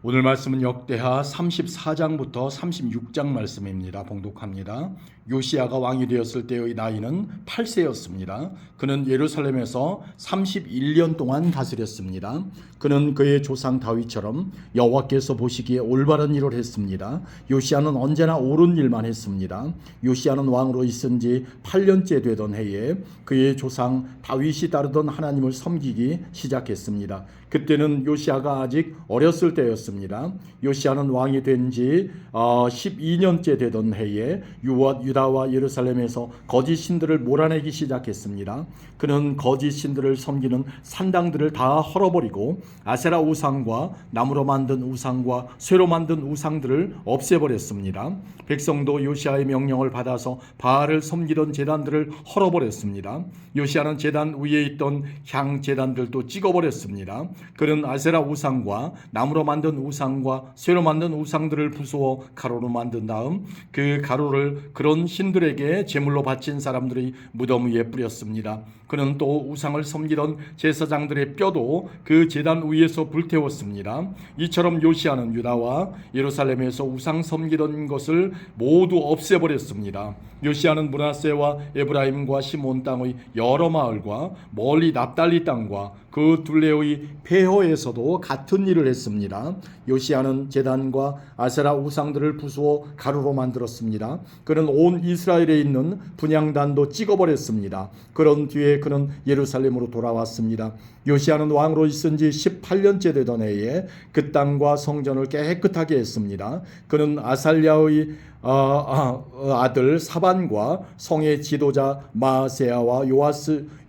오늘 말씀은 역대하 34장부터 36장 말씀입니다. 봉독합니다. 요시야가 왕이 되었을 때의 나이는 8세였습니다. 그는 예루살렘에서 31년 동안 다스렸습니다. 그는 그의 조상 다윗처럼 여호와께서 보시기에 올바른 일을 했습니다. 요시야는 언제나 옳은 일만 했습니다. 요시야는 왕으로 있은 지 8년째 되던 해에 그의 조상 다윗이 따르던 하나님을 섬기기 시작했습니다. 그때는 요시야가 아직 어렸을 때였습니다. 요시야는 왕이 된 지 12년째 되던 해에 유다와 예루살렘에서 거짓 신들을 몰아내기 시작했습니다. 그는 거짓 신들을 섬기는 산당들을 다 헐어버리고 아세라 우상과 나무로 만든 우상과 쇠로 만든 우상들을 없애버렸습니다. 백성도 요시야의 명령을 받아서 바알을 섬기던 제단들을 헐어버렸습니다. 요시야는 제단 위에 있던 향 제단들도 찍어버렸습니다. 그는 아세라 우상과 나무로 만든 우상과 쇠로 만든 우상들을 부수어 가루로 만든 다음 그 가루를 그런 신들에게 제물로 바친 사람들의 무덤 위에 뿌렸습니다. 그는 또 우상을 섬기던 제사장들의 뼈도 그 제단 위에서 불태웠습니다. 이처럼 요시야는 유다와 예루살렘에서 우상 섬기던 것을 모두 없애버렸습니다. 요시야는 므낫세와 에브라임과 시몬 땅의 여러 마을과 멀리 납달리 땅과 그 둘레의 폐허에서도 같은 일을 했습니다. 요시야는 제단과 아세라 우상들을 부수어 가루로 만들었습니다. 그는 온 이스라엘에 있는 분향단도 찍어버렸습니다. 그런 뒤에 그는 예루살렘으로 돌아왔습니다. 요시야는 왕으로 있은 지 18년째 되던 해에 그 땅과 성전을 깨끗하게 했습니다. 그는 아살랴의 아들 사반과 성의 지도자 마아세야와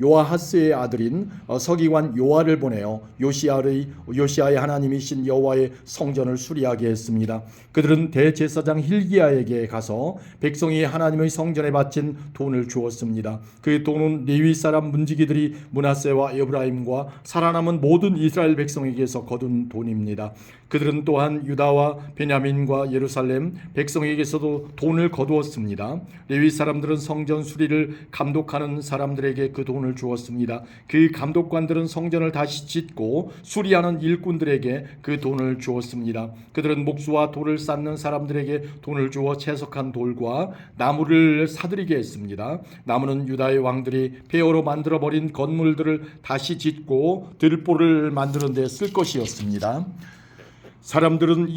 요아하스의 아들인 서기관 요아를 보내어 요시야의 하나님이신 여호와의 성전을 수리하게 했습니다. 그들은 대제사장 힐기야에게 가서 백성이 하나님의 성전에 바친 돈을 주었습니다. 그 돈은 레위 사람 문지기들이 므낫세와 에브라임과 살아남은 모든 이스라엘 백성에게서 거둔 돈입니다. 그들은 또한 유다와 베냐민과 예루살렘 백성에게서도 돈을 거두었습니다. 레위 사람들은 성전 수리를 감독하는 사람들에게 그 돈을 주었습니다. 그 감독관들은 성전을 다시 짓고 수리하는 일꾼들에게 그 돈을 주었습니다. 그들은 목수와 돌을 쌓는 사람들에게 돈을 주어 채석한 돌과 나무를 사들이게 했습니다. 나무는 유다의 왕들이 폐허로 만들어버린 건물들을 다시 짓고 들보를 만드는 데 쓸 것이었습니다. 사람들은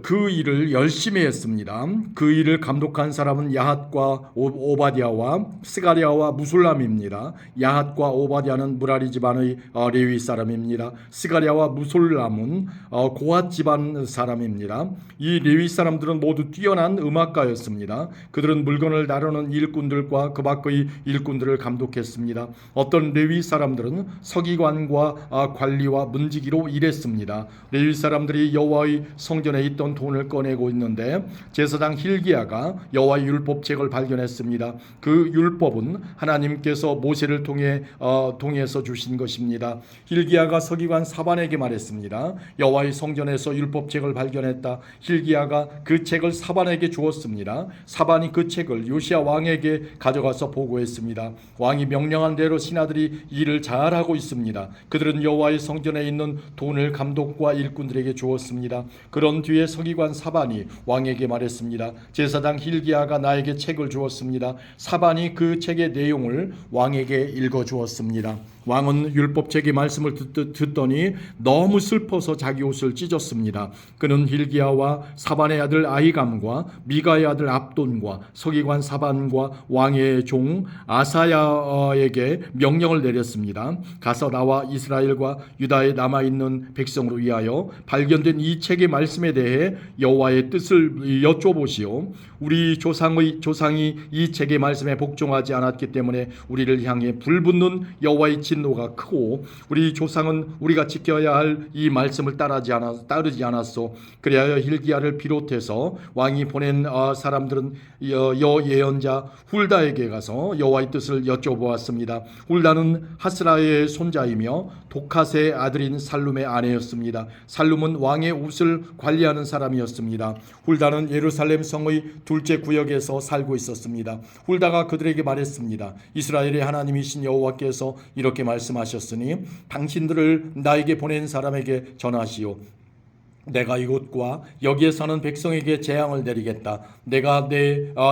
그 일을 열심히 했습니다. 그 일을 감독한 사람은 야핫과 오바댜와 스가랴와 무술람입니다. 야핫과 오바댜는 무라리 집안의 레위 사람입니다. 스가랴와 무술람은 고핫 집안 사람입니다. 이 레위 사람들은 모두 뛰어난 음악가였습니다. 그들은 물건을 다루는 일꾼들과 그 밖의 일꾼들을 감독했습니다. 어떤 레위 사람들은 서기관과 관리와 문지기로 일했습니다. 레위 사람들이 여호와의 성전에 있던 돈을 꺼내고 있는데 제사장 힐기야가 여호와의 율법책을 발견했습니다. 그 율법은 하나님께서 모세를 통해서 주신 것입니다. 힐기야가 서기관 사반에게 말했습니다. 여호와의 성전에서 율법책을 발견했다. 힐기야가 그 책을 사반에게 주었습니다. 사반이 그 책을 요시야 왕에게 가져가서 보고했습니다. 왕이 명령한 대로 신하들이 일을 잘하고 있습니다. 그들은 여호와의 성전에 있는 돈을 감독과 일꾼들에게 주었습니다. 그런 뒤에 서기관 사반이 왕에게 말했습니다. 제사장 힐기야가 나에게 책을 주었습니다. 사반이 그 책의 내용을 왕에게 읽어주었습니다. 왕은 율법책의 말씀을 듣더니 너무 슬퍼서 자기 옷을 찢었습니다. 그는 힐기야와 사반의 아들 아히감과 미가의 아들 압돈과 서기관 사반과 왕의 종 아사야에게 명령을 내렸습니다. 가서 나와 이스라엘과 유다에 남아있는 백성으로 위하여 발견된 이 책의 말씀에 대해 여호와의 뜻을 여쭤보시오. 우리 조상이 이 책의 말씀에 복종하지 않았기 때문에 우리를 향해 불붙는 여호와의 진노가 크고 우리 조상은 우리가 지켜야 할 이 말씀을 따르지 않았소. 그리하여 힐기야를 비롯해서 왕이 보낸 사람들은 여예언자 훌다에게 가서 여호와의 뜻을 여쭤보았습니다. 훌다는 하스라의 손자이며 독핫의 아들인 살룸의 아내였습니다. 살룸은 왕의 옷을 관리하는 사람이었습니다. 훌다는 예루살렘 성의 둘째 구역에서 살고 있었습니다. 훌다가 그들에게 말했습니다. 이스라엘의 하나님이신 여호와께서 이렇게 말씀하셨으니 당신들을 나에게 보낸 사람에게 전하시오. 내가 이곳과 여기에 사는 백성에게 재앙을 내리겠다. 내가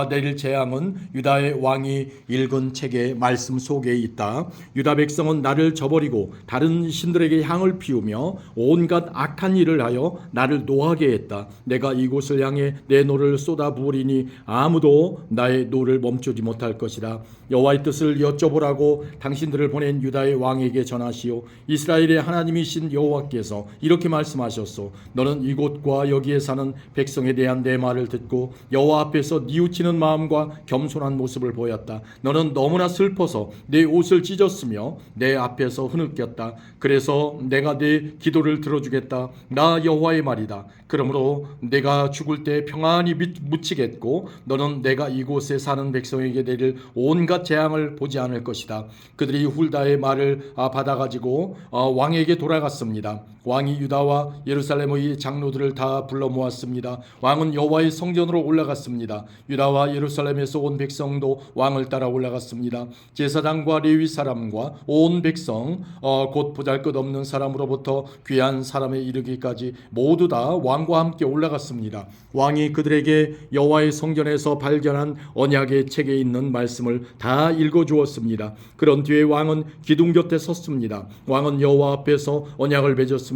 내릴 재앙은 유다의 왕이 읽은 책의 말씀 속에 있다. 유다 백성은 나를 저버리고 다른 신들에게 향을 피우며 온갖 악한 일을 하여 나를 노하게 했다. 내가 이곳을 향해 내 노를 쏟아 부으리니 아무도 나의 노를 멈추지 못할 것이다. 여호와의 뜻을 여쭤보라고 당신들을 보낸 유다의 왕에게 전하시오. 이스라엘의 하나님이신 여호와께서 이렇게 말씀하셨소. 너는 이곳과 여기에 사는 백성에 대한 내 말을 듣고 여호와 앞에서 뉘우치는 마음과 겸손한 모습을 보였다. 너는 너무나 슬퍼서 내 옷을 찢었으며 내 앞에서 흐느꼈다. 그래서 내가 네 기도를 들어주겠다. 나 여호와의 말이다. 그러므로 내가 죽을 때 평안히 묻히겠고 너는 내가 이곳에 사는 백성에게 내릴 온갖 재앙을 보지 않을 것이다. 그들이 훌다의 말을 받아가지고 왕에게 돌아갔습니다. 왕이 유다와 예루살렘의 장로들을 다 불러 모았습니다. 왕은 여호와의 성전으로 올라갔습니다. 유다와 예루살렘에서 온 백성도 왕을 따라 올라갔습니다. 제사장과 레위 사람과 온 백성 곧 보잘것없는 사람으로부터 귀한 사람에 이르기까지 모두 다 왕과 함께 올라갔습니다. 왕이 그들에게 여호와의 성전에서 발견한 언약의 책에 있는 말씀을 다 읽어주었습니다. 그런 뒤에 왕은 기둥 곁에 섰습니다. 왕은 여호와 앞에서 언약을 맺었습니다.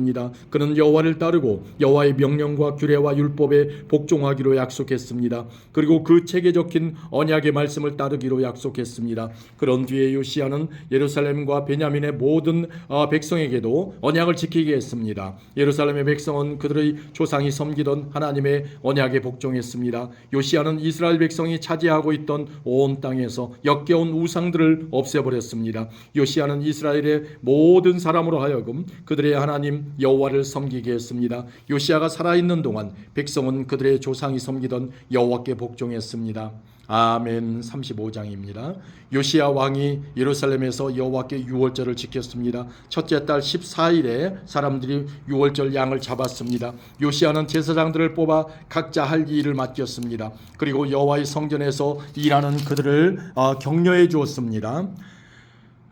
그는 여호와를 따르고 여호와의 명령과 규례와 율법에 복종하기로 약속했습니다. 그리고 그 책에 적힌 언약의 말씀을 따르기로 약속했습니다. 그런 뒤에 요시야는 예루살렘과 베냐민의 모든 백성에게도 언약을 지키게 했습니다. 예루살렘의 백성은 그들의 조상이 섬기던 하나님의 언약에 복종했습니다. 요시야는 이스라엘 백성이 차지하고 있던 온 땅에서 역겨운 우상들을 없애버렸습니다. 요시야는 이스라엘의 모든 사람으로 하여금 그들의 하나님 여호와를 섬기게 했습니다. 요시야가 살아있는 동안 백성은 그들의 조상이 섬기던 여호와께 복종했습니다. 아멘. 35장입니다. 요시야 왕이 예루살렘에서 여호와께 유월절을 지켰습니다. 첫째 달 14일에 사람들이 유월절 양을 잡았습니다. 요시야는 제사장들을 뽑아 각자 할 일을 맡겼습니다. 그리고 여호와의 성전에서 일하는 그들을 격려해 주었습니다.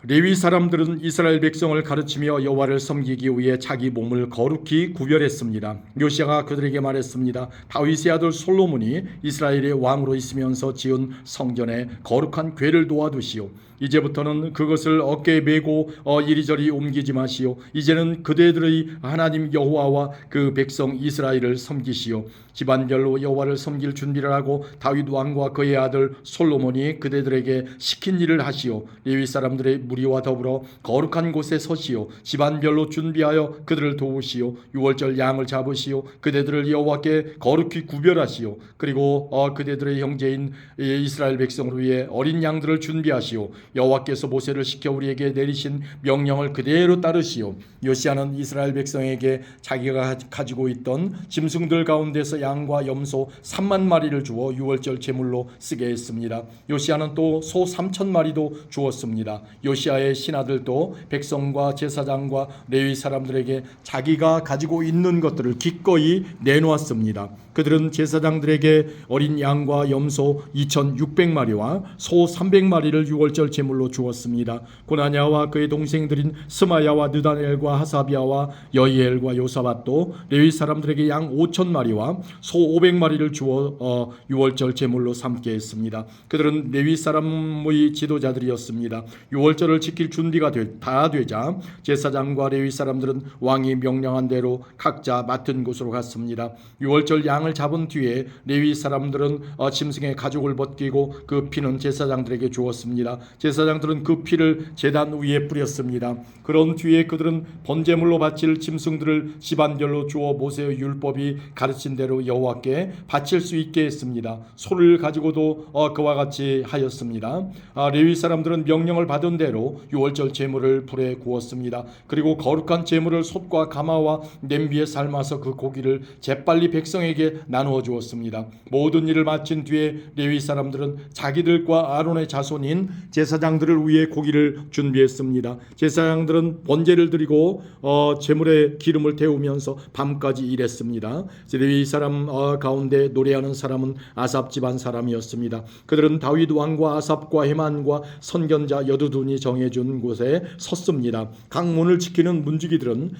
레위 사람들은 이스라엘 백성을 가르치며 여호와를 섬기기 위해 자기 몸을 거룩히 구별했습니다. 요시야가 그들에게 말했습니다. 다윗의 아들 솔로몬이 이스라엘의 왕으로 있으면서 지은 성전에 거룩한 궤를 놓아두시오. 이제부터는 그것을 어깨에 메고 이리저리 옮기지 마시오. 이제는 그대들의 하나님 여호와와 그 백성 이스라엘을 섬기시오. 집안별로 여호와를 섬길 준비를 하고 다윗 왕과 그의 아들 솔로몬이 그대들에게 시킨 일을 하시오. 레위 사람들의 무리와 더불어 거룩한 곳에 서시오. 집안별로 준비하여 그들을 도우시오. 유월절 양을 잡으시오. 그대들을 여호와께 거룩히 구별하시오. 그리고 그대들의 형제인 이스라엘 백성을 위해 어린 양들을 준비하시오. 여호와께서 모세를 시켜 우리에게 내리신 명령을 그대로 따르시오. 요시야는 이스라엘 백성에게 자기가 가지고 있던 짐승들 가운데서 양과 염소 3만 마리를 주어 유월절 제물로 쓰게 했습니다. 요시야는 또 소 3천 마리도 주었습니다. 요시야의 신하들도 백성과 제사장과 레위 사람들에게 자기가 가지고 있는 것들을 기꺼이 내놓았습니다. 그들은 제사장들에게 어린 양과 염소 2,600마리와 소 300마리를 유월절 제물로 주었습니다. 고나냐와 그의 동생들인 스마야와 느다넬과 하사비아와 여이엘과 요사밧도 레위 사람들에게 양 5,000마리와 소 500마리를 주어 유월절 제물로 삼게 했습니다. 그들은 레위 사람의 지도자들이었습니다. 유월절을 지킬 준비가 다 되자 제사장과 레위 사람들은 왕이 명령한 대로 각자 맡은 곳으로 갔습니다. 유월절 양을 잡은 뒤에 레위 사람들은 짐승의 가죽을 벗기고 그 피는 제사장들에게 주었습니다. 제사장들은 그 피를 제단 위에 뿌렸습니다. 그런 뒤에 그들은 번제물로 바칠 짐승들을 집안별로 주어 모세의 율법이 가르친 대로 여호와께 바칠 수 있게 했습니다. 소를 가지고도 그와 같이 하였습니다. 레위 사람들은 명령을 받은 대로 유월절 제물을 불에 구웠습니다. 그리고 거룩한 제물을 솥과 가마와 냄비에 삶아서 그 고기를 재빨리 백성에게 나누어 주었습니다. 모든 일을 마친 뒤에 레위 사람들은 자기들과 아론의 자손인 제사장들을 위해 고기를 준비했습니다. 제사장들은 번제를 드리고 제물에 기름을 태우면서 밤까지 일했습니다. 레위 사람 가운데 노래하는 사람은 아삽 집안 사람이었습니다. 그들은 다윗 왕과 아삽과 헤만과 선견자 여두둔이 정해준 곳에 섰습니다. 각 문을 지키는 문지기들은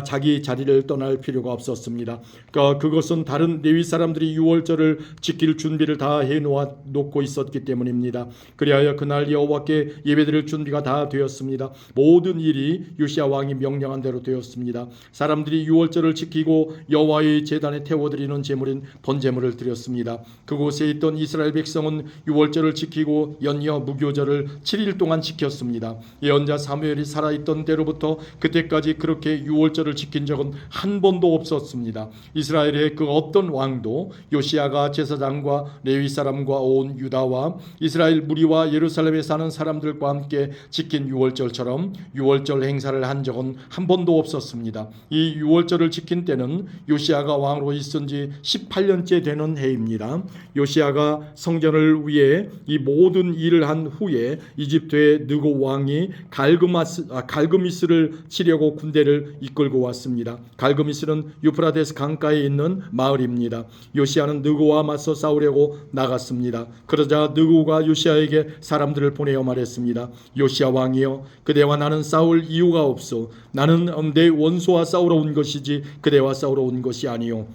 자기 자리를 떠날 필요가 없었습니다. 그것은 다른 레위 사람들이 유월절을 지킬 준비를 다 해놓고 있었기 때문입니다. 그리하여 그날 여호와께 예배드릴 준비가 다 되었습니다. 모든 일이 요시야 왕이 명령한 대로 되었습니다. 사람들이 유월절을 지키고 여호와의 제단에 태워드리는 제물인 번제물을 드렸습니다. 그곳에 있던 이스라엘 백성은 유월절을 지키고 연이어 무교절을 7일 동안 지켰습니다. 예언자 사무엘이 살아있던 때로부터 그때까지 그렇게 유월절을 지킨 적은 한 번도 없었습니다. 이스라엘의 그 어떤 왕도 요시야가 제사장과 레위 사람과 온 유다와 이스라엘 무리와 예루살렘에 사는 사람들과 함께 지킨 유월절처럼 유월절 행사를 한 적은 한 번도 없었습니다. 이 유월절을 지킨 때는 요시야가 왕으로 있은 지 18년째 되는 해입니다. 요시야가 성전을 위해 이 모든 일을 한 후에 이집트의 느고 왕이 갈그미스를 치려고 군대를 이끌고 왔습니다. 갈그미스는 유프라데스 강가에 있는 마을입니다. 요시야는 느고와 맞서 싸우려고 나갔습니다. 그러자 느고가 요시야에게 사람들을 보내어 말했습니다. 요시야 왕이여, 그대와 나는 싸울 이유가 없소. 나는 내 원수와 싸우러 온 것이지 그대와 싸우러 온 것이 아니요.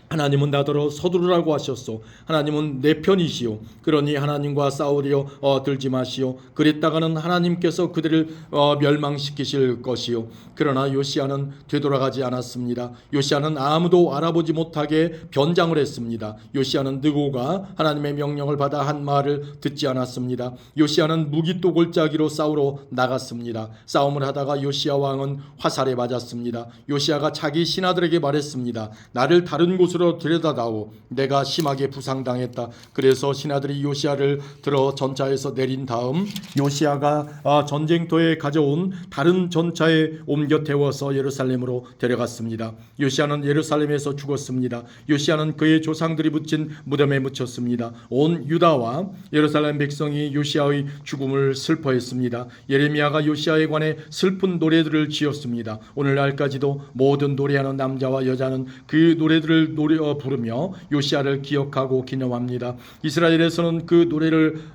하나님은 나더러 서두르라고 하셨소. 하나님은 내 편이시오. 그러니 하나님과 싸우려 들지 마시오. 그랬다가는 하나님께서 그들을 멸망시키실 것이오. 그러나 요시야는 되돌아가지 않았습니다. 요시야는 아무도 알아보지 못하게 변장을 했습니다. 요시야는 느고가 하나님의 명령을 받아 한 말을 듣지 않았습니다. 요시야는 무기 또 골짜기로 싸우러 나갔습니다. 싸움을 하다가 요시야 왕은 화살에 맞았습니다. 요시야가 자기 신하들에게 말했습니다. 나를 다른 곳으로 데려다다오. 내가 심하게 부상당했다. 그래서 신하들이 요시야를 들어 전차에서 내린 다음 요시야가 전쟁터에 가져온 다른 전차에 옮겨 태워서 예루살렘으로 데려갔습니다. 요시야는 예루살렘에서 죽었습니다. 요시야는 그의 조상들이 묻힌 무덤에 묻혔습니다. 온 유다와 예루살렘 백성이 요시야의 죽음을 슬퍼했습니다. 예레미야가 요시야에 관해 슬픈 노래들을 지었습니다. 오늘날까지도 모든 노래하는 남자와 여자는 그 노래들을 부르며 요시야를 기억하고 기념합니다. 이스라엘에서는 그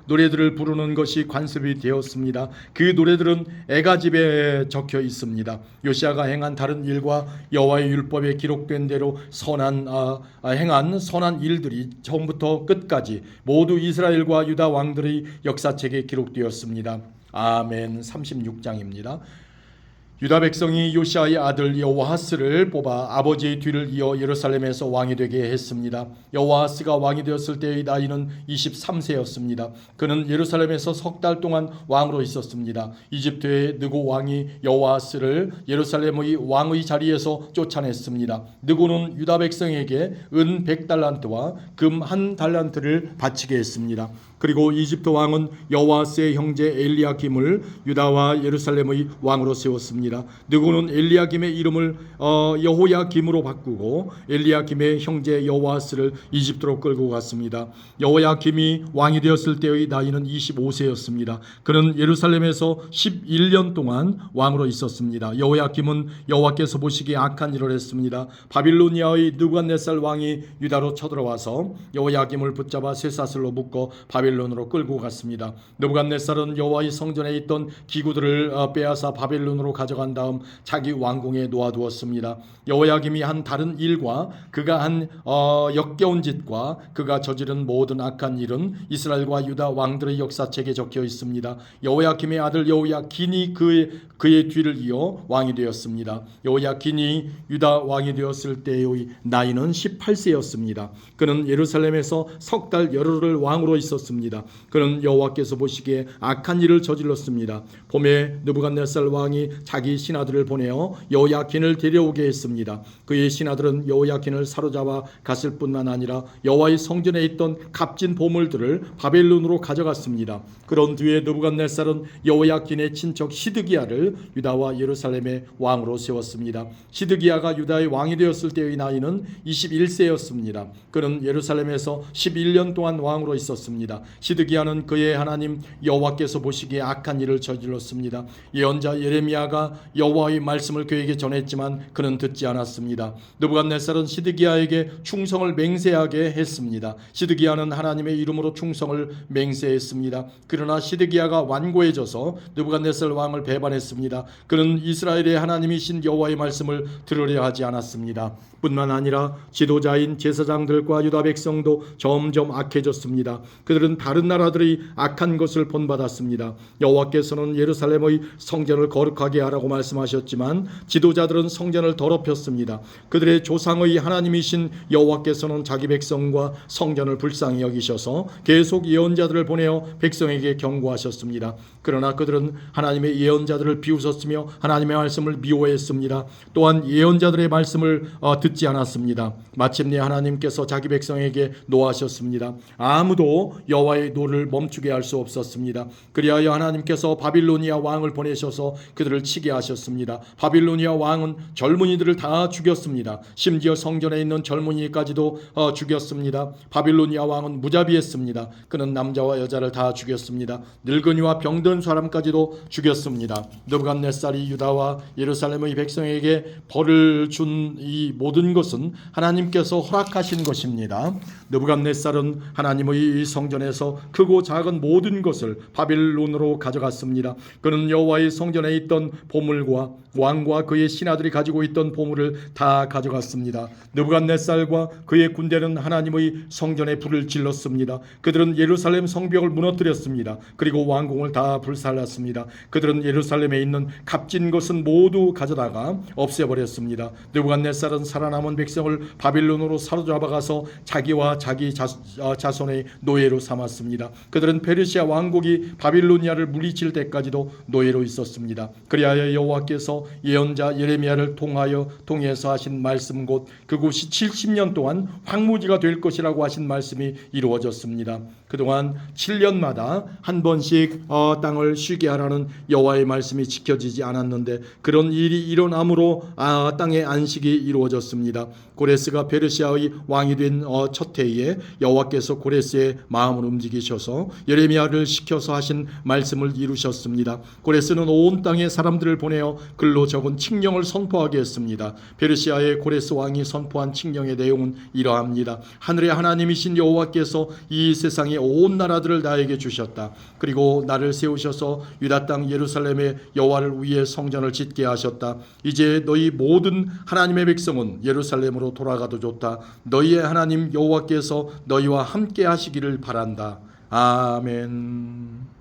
노래들을 부르는 것이 관습이 되었습니다. 그 노래들은 애가집에 적혀 있습니다. 요시야가 행한 다른 일과 여호와의 율법에 기록된 대로 행한 선한 일들이 처음부터 끝까지 모두 이스라엘과 유다 왕들의 역사책에 기록되었습니다. 아멘. 36장입니다. 유다 백성이 요시야의 아들 여호아스를 뽑아 아버지의 뒤를 이어 예루살렘에서 왕이 되게 했습니다. 여호아스가 왕이 되었을 때의 나이는 23세였습니다. 그는 예루살렘에서 석 달 동안 왕으로 있었습니다. 이집트의 느고 왕이 여호아스를 예루살렘의 왕의 자리에서 쫓아냈습니다. 느고는 유다 백성에게 은 100달란트와 금 1달란트를 바치게 했습니다. 그리고 이집트 왕은 여호아스의 형제 엘리야김을 유다와 예루살렘의 왕으로 세웠습니다. 느고는 엘리야김의 이름을 여호야김으로 바꾸고 엘리야김의 형제 여호아스를 이집트로 끌고 갔습니다. 여호야김이 왕이 되었을 때의 나이는 25세였습니다. 그는 예루살렘에서 11년 동안 왕으로 있었습니다. 여호야김은 여호와께서 보시기에 악한 일을 했습니다. 바빌로니아의 느부갓네살 왕이 유다로 쳐들어와서 여호야김을 붙잡아 쇠사슬로 묶어 바벨론으로 끌고 갔습니다. 느부갓네살은 여호와의 성전에 있던 기구들을 빼앗아 바벨론으로 가져간 다음 자기 왕궁에 놓아두었습니다. 여호야김이 한 다른 일과 그가 한 역겨운 짓과 그가 저지른 모든 악한 일은 이스라엘과 유다 왕들의 역사책에 적혀 있습니다. 여호야김의 아들 여호야긴이 그의 뒤를 이어 왕이 되었습니다. 여호야긴이 유다 왕이 되었을 때의 나이는 18세였습니다. 그는 예루살렘에서 석 달 열흘을 왕으로 있었습니다. 그는 여호와께서 보시기에 악한 일을 저질렀습니다. 봄에 느부갓네살 왕이 자기 신하들을 보내어 여호야긴을 데려오게 했습니다. 그의 신하들은 여호야긴을 사로잡아 갔을 뿐만 아니라 여호와의 성전에 있던 값진 보물들을 바벨론으로 가져갔습니다. 그런 뒤에 느부갓네살은 여호야긴의 친척 시드기야를 유다와 예루살렘의 왕으로 세웠습니다. 시드기야가 유다의 왕이 되었을 때의 나이는 21세였습니다. 그는 예루살렘에서 11년 동안 왕으로 있었습니다. 시드기야는 그의 하나님 여호와께서 보시기에 악한 일을 저질렀습니다. 예언자 예레미야가 여호와의 말씀을 그에게 전했지만 그는 듣지 않았습니다. 느부갓네살은 시드기야에게 충성을 맹세하게 했습니다. 시드기야는 하나님의 이름으로 충성을 맹세했습니다. 그러나 시드기야가 완고해져서 느부갓네살 왕을 배반했습니다. 그는 이스라엘의 하나님이신 여호와의 말씀을 들으려 하지 않았습니다. 뿐만 아니라 지도자인 제사장들과 유다 백성도 점점 악해졌습니다. 그들은 다른 나라들의 악한 것을 본받았습니다. 여호와께서는 예루살렘의 성전을 거룩하게 하라고 말씀하셨지만 지도자들은 성전을 더럽혔습니다. 그들의 조상의 하나님이신 여호와께서는 자기 백성과 성전을 불쌍히 여기셔서 계속 예언자들을 보내어 백성에게 경고하셨습니다. 그러나 그들은 하나님의 예언자들을 비웃었으며 하나님의 말씀을 미워했습니다. 또한 예언자들의 말씀을 듣지 않았습니다. 마침내 하나님께서 자기 백성에게 노하셨습니다. 아무도 여호와의 노를 멈추게 할 수 없었습니다. 그리하여 하나님께서 바빌로니아 왕을 보내셔서 그들을 치게 하셨습니다. 바빌로니아 왕은 젊은이들을 다 죽였습니다. 심지어 성전에 있는 젊은이까지도 죽였습니다. 바빌로니아 왕은 무자비했습니다. 그는 남자와 여자를 다 죽였습니다. 늙은이와 병든 사람까지도 죽였습니다. 느부갓네살이 유다와 예루살렘의 백성에게 벌을 준 이 모든 것은 하나님께서 허락하신 것입니다. 느부갓네살은 하나님의 성전에서 크고 작은 모든 것을 바빌론으로 가져갔습니다. 그는 여호와의 성전에 있던 보물과 왕과 그의 신하들이 가지고 있던 보물을 다 가져갔습니다. 느부갓네살과 그의 군대는 하나님의 성전에 불을 질렀습니다. 그들은 예루살렘 성벽을 무너뜨렸습니다. 그리고 왕궁을 다 불살랐습니다. 그들은 예루살렘에 있는 값진 것은 모두 가져다가 없애버렸습니다. 느부갓네살은 살아남은 백성을 바빌론으로 사로잡아가서 자기와 자기 자손의 노예로 삼았습니다. 그들은 페르시아 왕국이 바빌로니아를 물리칠 때까지도 노예로 있었습니다. 그리하여 여호와께서 예언자 예레미야를 통해서 하신 말씀 곧 그곳이 70년 동안 황무지가 될 것이라고 하신 말씀이 이루어졌습니다. 그동안 7년마다 한 번씩 땅을 쉬게 하라는 여호와의 말씀이 지켜지지 않았는데 그런 일이 일어남으로 땅의 안식이 이루어졌습니다. 고레스가 페르시아의 왕이 된 첫 해에 여호와께서 고레스의 마음을 움직이셔서 예레미야를 시켜서 하신 말씀을 이루셨습니다. 고레스는 온 땅의 사람들을 보내어 글로 적은 칙령을 선포하게 했습니다. 페르시아의 고레스 왕이 선포한 칙령의 내용은 이러합니다. 하늘의 하나님이신 여호와께서 이 세상의 온 나라들을 나에게 주셨다. 그리고 나를 세우셔서 유다 땅 예루살렘에 여호와를 위해 성전을 짓게 하셨다. 이제 너희 모든 하나님의 백성은 예루살렘으로 돌아가도 좋다. 너희의 하나님 여호와께서 너희와 함께 하시기를 바란다. 아멘.